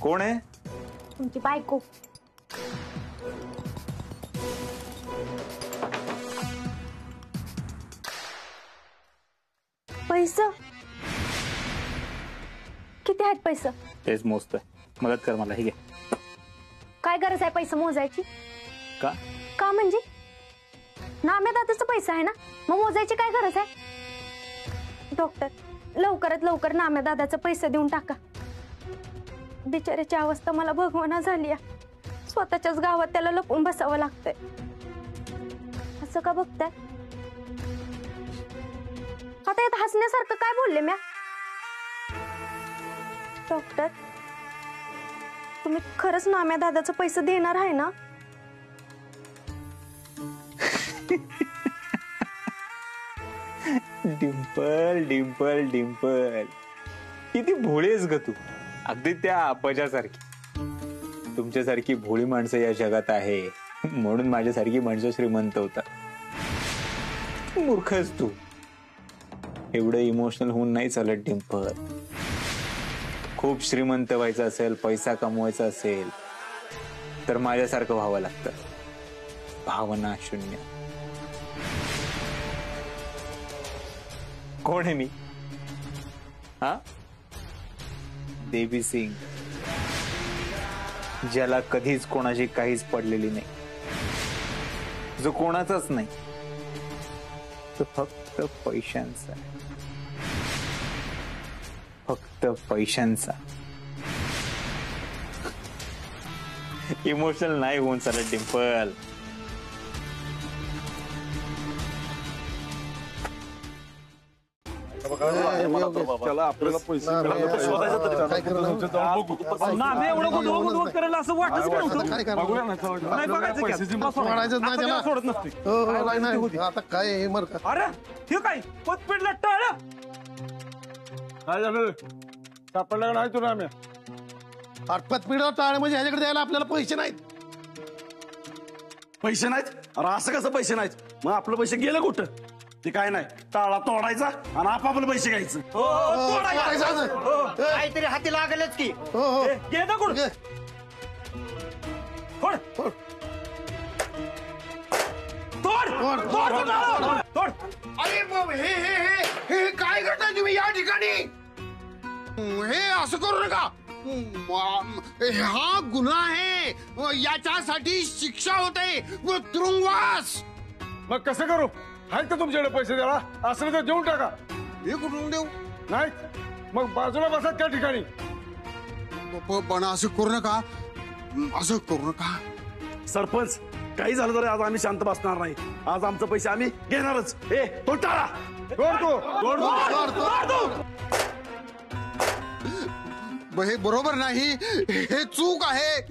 कोण आहे? तुमची बायको. पैसे किती आहेत? पैसे तेच मोजतोय. मदत कर मला. हे घे. काय गरज आहे पैसे मोजायची? का? का म्हणजे नाम्या दादाचा पैसा आहे ना, मग मोजायची काय गरज आहे? डॉक्टर, लवकरात लवकर नाम्या दादाचे पैसे देऊन टाका. बिचाऱ्याची अवस्था मला भगवाना झाली आहे. स्वतःच्याच गावात त्याला लपून बसावं लागतंय. असं का बघताय? आता यात हसण्यासारखं काय बोलले म्या? डॉक्टर, तुम्ही खरंच नाम्या दादाचे पैसे देणार आहे ना? डिंपल डिंपल डिंपल, किती भोळीस ग तू. अगदी त्या अपजासारखी. तुमच्यासारखी भोळी माणसं या जगात आहे म्हणून माझ्यासारखी माणसं श्रीमंत होतात. मूर्खच तू. एवढं इमोशनल होऊन नाही चालत डिंपल. खूप श्रीमंत व्हायचं असेल, पैसा कमवायचा असेल तर माझ्यासारखं व्हावं लागतं. भावना शून्य. कोण आहे मी? हा, देवी सिंग, ज्याला कधीच कोणाची काहीच पडलेली नाही, जो कोणाचाच नाही, तो फक्त पैशांचा. फक्त पैशांचा. इमोशनल नाही होऊन चालत डिंपल. चला आपल्याला पैसे करायला असं वाटत आता काय? अरे हे काय पतपेडला टाळलं. काय झालं? सापडला नाही तुला? आम्ही आटपत पिढ टाळ म्हणजे ह्याच्याकडे द्यायला आपल्याला पैसे नाहीत. पैसे नाहीत? अरे असं कसं पैसे नाहीत? मग आपलं पैसे गेलं कुठं? ते काय नाही, टाळा तोडायचा आणि आपापले पैसे घ्यायचं. काहीतरी हाती लागलच की. घे ना कुठं? अरे हे हे हे हे काय करताय तुम्ही या ठिकाणी? हे असं करू नका. हा गुन्हा आहे. याच्यासाठी शिक्षा होते, तुरुंगवास. मग कसं करू? आहेत का तुमच्याकडे पैसे द्यायला? असलं तर देऊन टाका. हे कुठून देऊ? नाही मग बाजूला बसत त्या ठिकाणी. पण असं करू नका. असं करू नका. सरपंच, काही झालं तरी आज आम्ही शांत बसणार नाही. आज आमचे पैसे आम्ही घेणारच. ए तो टाळा हे बरोबर नाही. हे चूक आहे.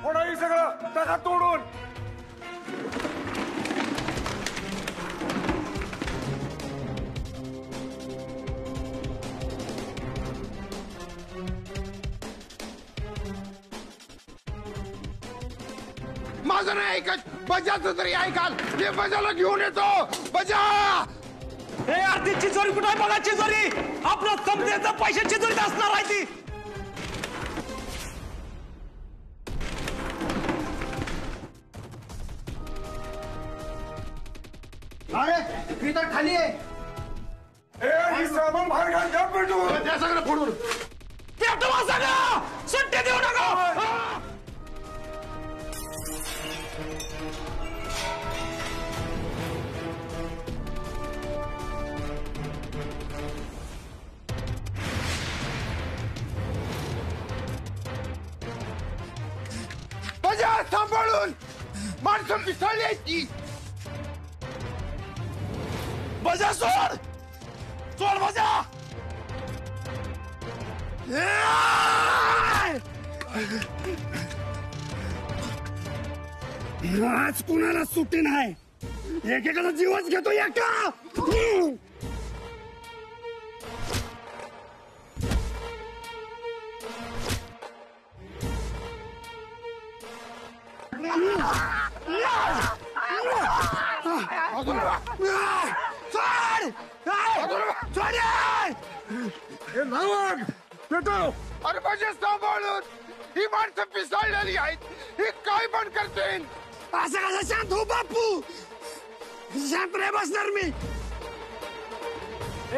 कोणाही सगळं टाका तोडून. माझं नाही ऐकत. बजाचं तरी ऐकाल. हे बजाला घेऊन येतो. बजा हे आरती चिचोरी कुठे आहे? बघा चिचोरी. आपलं समजायचं पैशाची चिचोरीत असणार आहे ती. मी तर खाली आहे. सामान बाहेर घाल. घ्या पेटून. त्या सगळं फोडून पेटवा सगळं. सुट्टी देऊ नका. बजा सांभाळून. माणसं पिसळली आहेत ती. बजा सोड. सोड बजा. आज कुणाला सुट्टी नाही. एकेकाचा जीवच घेतो एका. अरे माझे सांभाळून ही माणसं पिसाळलेली आहेत. ही काय पण करतील. असं कसं शांत हो बापू. शांत रे बसणार मी.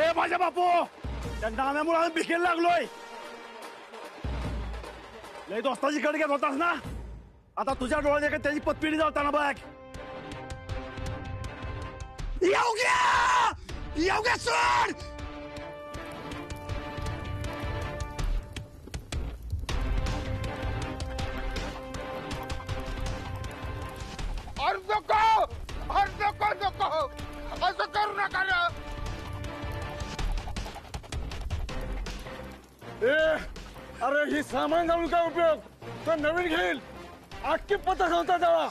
ए माझ्या बापू, त्या नाम्यामुळे आम्ही भिकेला लागलोय. लय दोस्ताची कड घेत होतास ना, आता तुझ्या डोळ्यात एक त्याची पतपिढी जाताना बघ. येऊ घ्या सोड. नको असं करू नका ना. अरे ही सामान घालून काय उपयोग, तर नवीन घेईल. अख्खी पत संस्था जावा.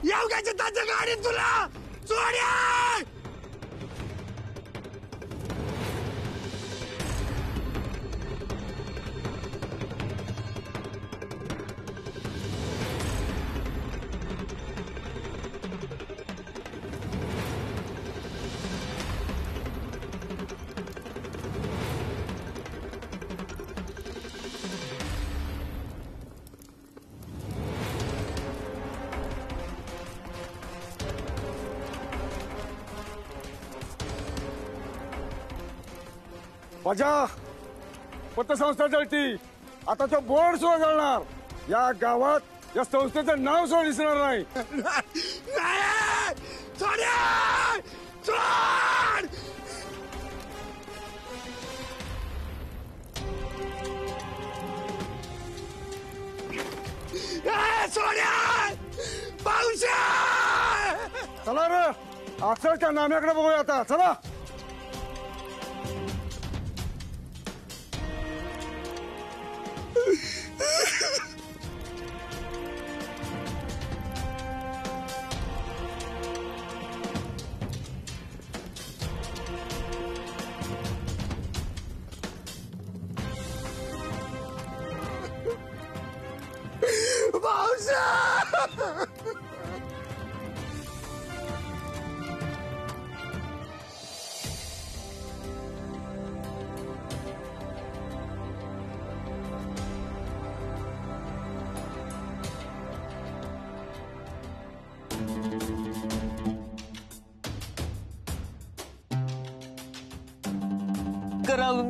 योग्याची त्याच्या गाडी तुला सोड्या. माझ्या पतसंस्था जळती. आता तो बोर्ड सुद्धा जळणार. या गावात या संस्थेचं नाव सुद्धा दिसणार नाही. चला रे, अक्षरच्या नाम्याकडे बघूया आता. चला.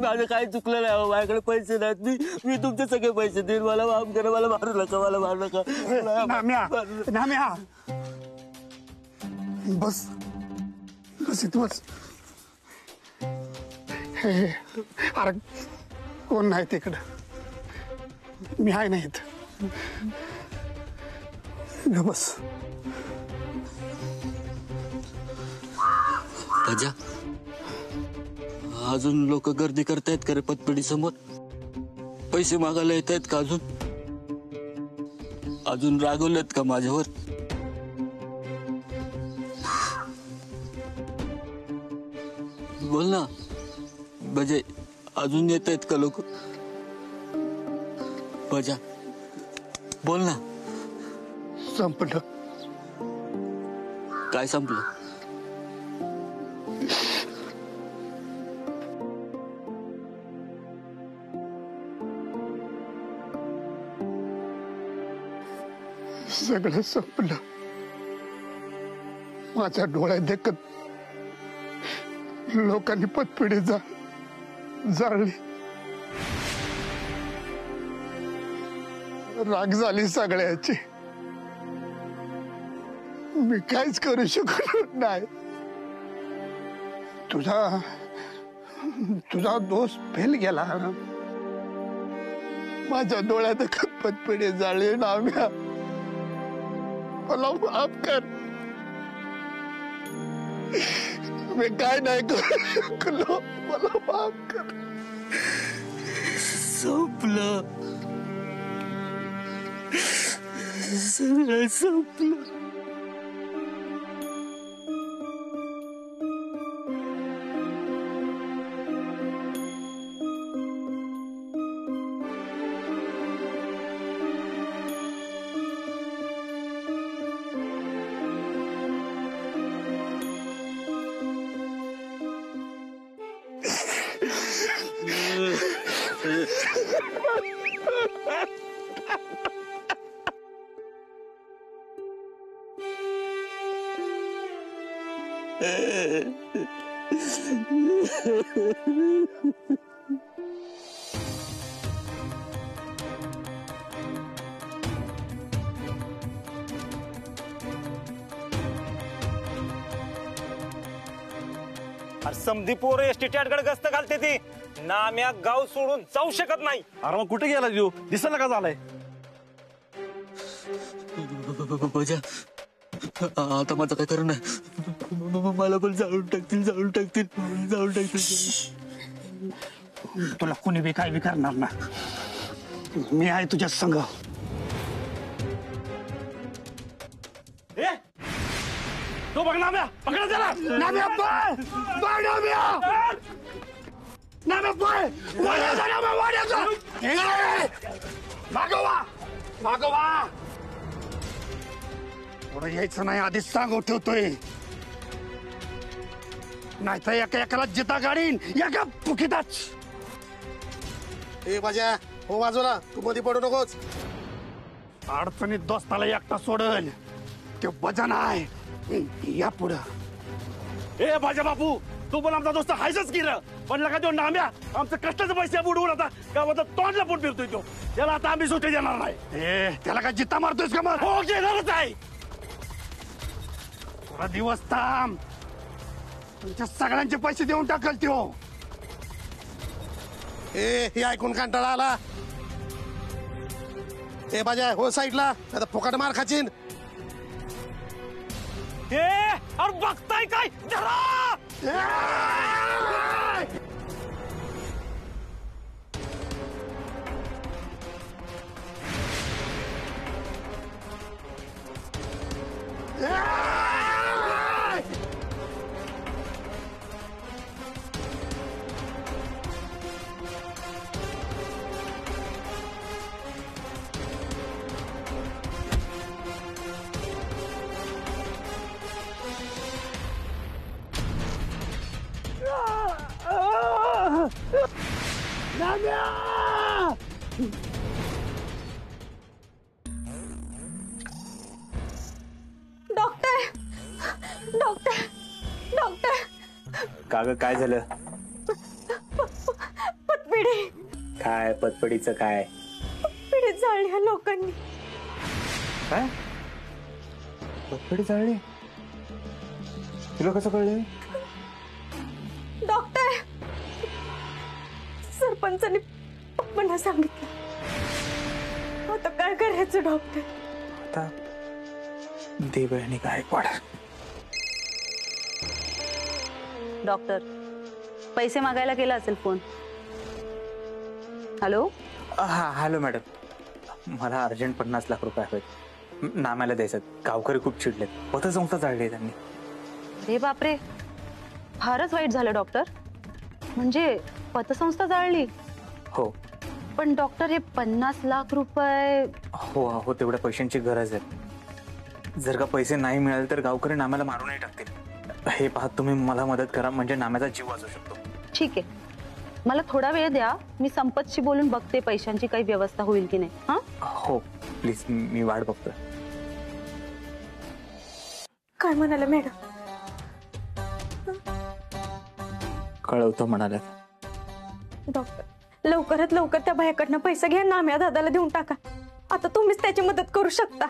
माझं काय चुकलं नाही. माझ्याकडे पैसे नाहीत. मी तुमचे सगळे पैसे देईन. मला माफ करा. मला मारू नका. मला मारू नका. नाम्या बस बस इथं बस. हे अरे कोण नाही तिकडं. मी आहे नाही इथं. बस. भजा, अजून लोक गर्दी करतायत का रे पतपेढी समोर? पैसे मागायला येत आहेत का अजून रागवलेत का माझ्यावर? बोल ना बजे, अजून येत आहेत का लोक? बजा बोल ना. संपलं. काय संपलं? सगळं संपलं. माझ्या डोळ्यात देखत लोकांनी पतपिढी जाळली. राग झाली सगळ्याची. मी काहीच करू शकलो नाही. तुझा दोस्त फेल गेला. माझ्या डोळ्यात देखत पतपिढी जाळली. नाम्या मला माफ कर. मी काय नाही करू शकलो. मला माफ कर. संपलं. सगळं संपलं. समधी पोरं एसटी स्टँडकडे गस्त घालते ती नाम्या गाव सोडून जाऊ शकत नाही. अरे मग कुठे गेला जीव दिसला का झालाय आता माझं काय करू नाही मला पण जाळून टाकतील तुला कोणी बी काय बी करणार ना मी आहे तुझ्या संग. तो बघ नाम्या पकडा त्याला नाम्या पळ पळ नाम्या पळ वाड्याचा नाम्या वाड्याचा मागोवा पुढे यायचं नाही आधीच सांगू ठेवतोय नाहीतर एका एकाला जिता गाडीन एका पुकिताच. ए बाजा हो बाजूला तू मध्ये पडू नकोस. अडचणीत दोस्ताला एकटा सोडल ते वजन आहे या पुढं. ए भाज्या बापू तू पण आमचा दोस्त हायच की पण लगा तो नाम्या आमचं कष्टाचे पैसे बुडवून आता गावाचा तोंडला पोट फिरतोय तो त्याला आता आम्ही सुट्टी देणार नाही. ए त्याला काय जित्ता मारतोयस का मग. हो घेणारच आहे. थोडा दिवस थांब तुमच्या सगळ्यांचे पैसे देऊन टाकल तो. ए हे ऐकून कंटाळा आला. ए बाजा हो साईडला आता फुकट मार खाचीन. अरे बघताय काय धरा. डॉक्टर डॉक्टर डॉक्टर का ग काय झालं. पतपिढी काय पतपडीचं काय. पिढी जाळल्या लोकांनी. काय पतपडी जाळली तुला कसं कळलं. डॉक्टर सरपंचांनी पप्पांना सांगितलं. आता काय करायचं डॉक्टर. आता देवयानी गायकवाड. डॉक्टर पैसे मागायला केला असेल फोन. हॅलो हा हॅलो मॅडम मला अर्जंट 50 लाख रुपये हवेत नाम्याला द्यायचं. गावकरी खूप चिडलेत पतसंस्था जाळली त्यांनी. अरे बापरे फारच वाईट झालं डॉक्टर. म्हणजे पतसंस्था जाळली. हो पण डॉक्टर हे 50 लाख रुपये. हो हो तेवढ्या पैशांची गरज आहे. जर का पैसे नाही मिळाले तर गावकरी नाम्याला मारूनही टाकतील. हे पाहत तुम्ही मला मदत करा म्हणजे नाम्याचा जीव वाचू शकतो. ठीक आहे मला थोडा वेळ द्या. मी संपतशी बोलून बघते पैशांची काही व्यवस्था होईल की नाही. हा हो प्लीज मी वाट बघतोय. काय म्हणाले मॅडम. कळवतो म्हणाले. डॉक्टर लवकरात लवकर त्या बायाकडनं पैसा घ्या नाम्या दादाला देऊन टाका. आता तुम्हीच त्याची मदत करू शकता.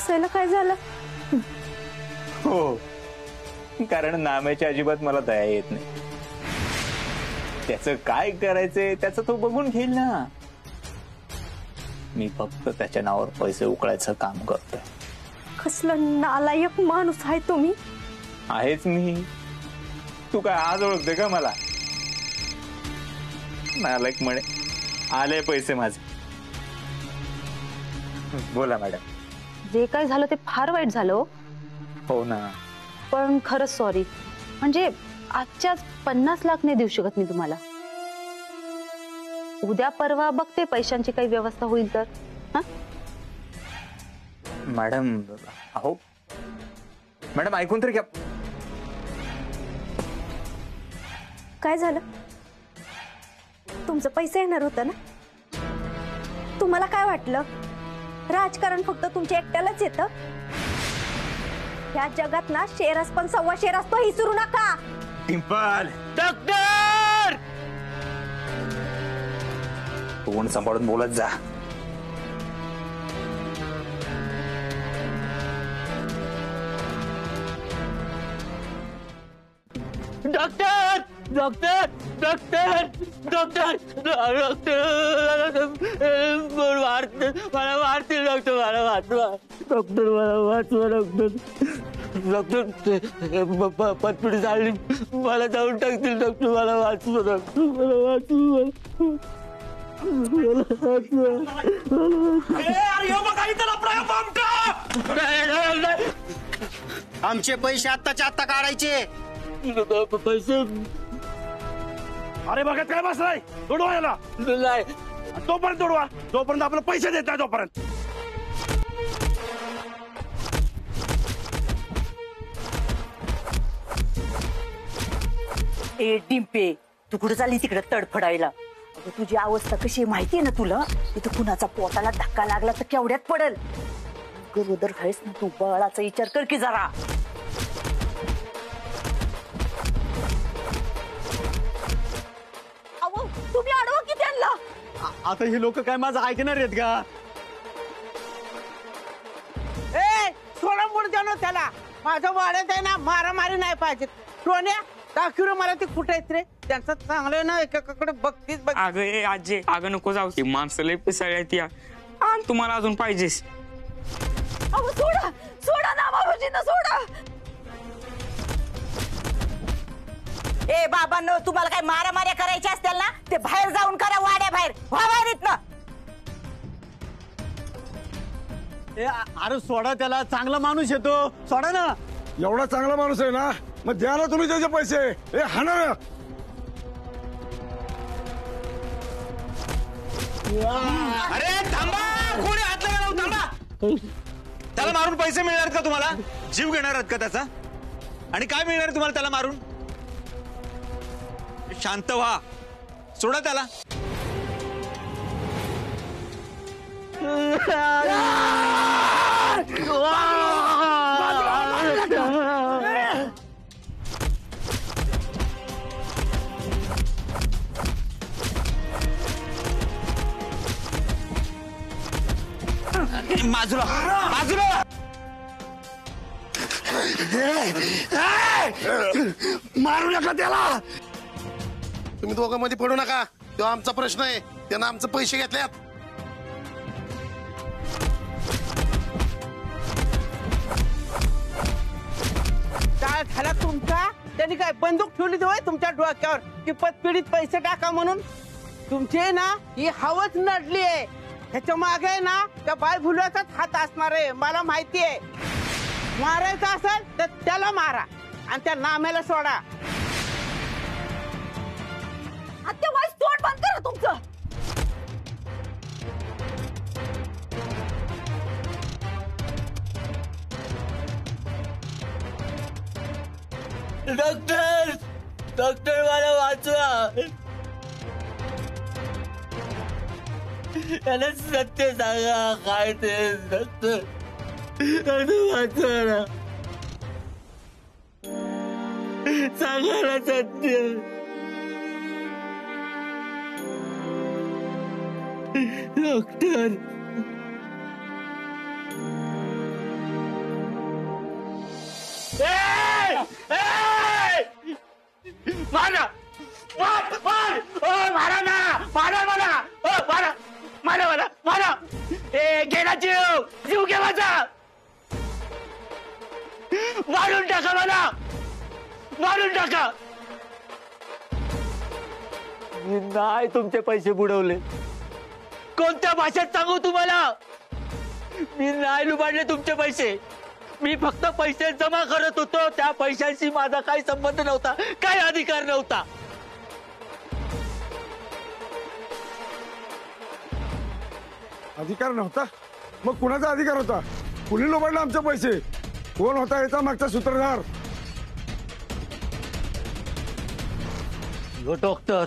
सैला काय झालं. हो कारण नाम्याची अजिबात मला दया येत नाही. त्याचं काय करायचंय त्याचं तो बघून घेईल ना. मी फक्त त्याच्या नावावर पैसे उकळायचं काम करतोय. कसलं नालायक माणूस आहे तुम्ही. आहेच मी. तू काय आज ओळखते का मला. नालायक म्हणे. आले पैसे माझे. बोला मॅडम जे काय झालं ते फार वाईट झालं हो. हो ना. पण खरंच सॉरी. म्हणजे आजच्याच 50 लाख नाही देऊ शकत मी तुम्हाला. उद्या परवा बघते पैशांची काही व्यवस्था होईल तर. हा मॅडम, अहो मॅडम ऐकून तरी घ्या. काय झालं? तुमचं पैसे येणार होतं ना? तुम्हाला काय वाटलं राजकारण फक्त तुमच्या एकट्यालाच येतं? या जगात ना शेरस पण सव्वा शेर असतो, ही विसरू नका. डिंपल, डॉक्टर तोंड सांभाळून बोलत जा. Doctor doctor doctor doctor doctor मला मारतील डॉक्टर. मला वाचवा डॉक्टर. मला वाचवा डॉक्टर. डॉक्टर पतपिढी चालली, मला जाऊन टाकतील डॉक्टर. मला वाचवा डॉक्टर. मला वाचवा. आमचे पैसे आत्ताच्या आत्ता काढायचे. पैसे अरे बघत काय बसलाय, तोडवा याला. नाही. तोपर्यंत तोडवा, जोपर्यंत आपले पैसे देत नाही तोपर्यंत. ए डिंपे, तू कुठं चालली तिकडे तडफडायला? अगं तुझी अवस्था कशी आहे माहितीये ना तुला? तिथं कुणाचा पोटाला धक्का लागला तर केवढ्यात पडेल. गरोदर आहेस ना तू, बाळाचा विचार कर की जरा. अहो तुम्ही अडवा की त्यांना. आता हे लोक काय माझं ऐकणार आहेत का? ए सोडा मुड द्या त्याला. माझं वाढत आहे ना, मारामारी नाही पाहिजे. सोन्या दाखव मला ते कुठे आहेत रे. त्यांचं चांगलं ना एकाकडे बघतीच बघ. अगं ए आजे, अगं नको जाऊ. ती माणसं लय पिसाळ्यात या. आणि तुम्हाला अजून पाहिजेस. अहो सोडा सोडा ना बाबाजींना, सोडा. ए बाबांनो, तुम्हाला काय मारामाऱ्या करायच्या असतील ना ते बाहेर जाऊन करा, वाड्या बाहेर. व्हा बाहेर ना. अरे सोडा त्याला, चांगला माणूस येतो. सोडा ना. एवढा चांगला माणूस आहे ना, मग द्या ना तुम्ही त्याचे पैसे. हे हाना. अरे थांबा, कोणी हात लावला? थांबा. त्याला मारून पैसे मिळणार का तुम्हाला? जीव घेणार आहात का त्याचा? आणि काय मिळणार तुम्हाला त्याला मारून? शांत व्हा, सोडा त्याला. बाजूला बाजूला. मारू नका त्याला. तुम्ही दोघांमध्ये पडू नका, तो आमचा प्रश्न आहे. त्यानं आमचे पैसे घेतल्यात. काय झाला तुमचा? त्यांनी काय बंदूक ठेवली होय तुमच्या डोक्यावर की पतपिढीत पैसे टाका म्हणून? तुमचे ना ही हवच नडली आहे. ह्याच्या मागे ना त्या बाय भुलवाचाच हात असणार आहे, मला माहिती आहे. मारायचं असेल तर त्याला मारा आणि त्या नाम्याला सोडा. आत्या वाईस तोंड बंद करा तुमचं. डॉक्टर डॉक्टर मला वाचवा. त्याला सत्य सांगा काय ते. डॉक्टर वाचवा ना, सांगा ना सत्य. डॉक्टर मारा मारा ना, मारा मला, मारा मारा मला, मारा. गेला जीव, जीव घे माझा. मारून टाका मला, मारून टाका. नाही तुमचे पैसे बुडवले. कोणत्या भाषेत सांगू तुम्हाला? मी नाही लुबाडले तुमचे पैसे. मी फक्त पैसे जमा करत होतो. त्या पैशांशी माझा काही संबंध नव्हता, काही अधिकार नव्हता. अधिकार नव्हता? मग कुणाचा अधिकार होता? कुणी लोबाडला आमचे पैसे? कोण होता याचा मागचा सूत्रधार? डॉक्टर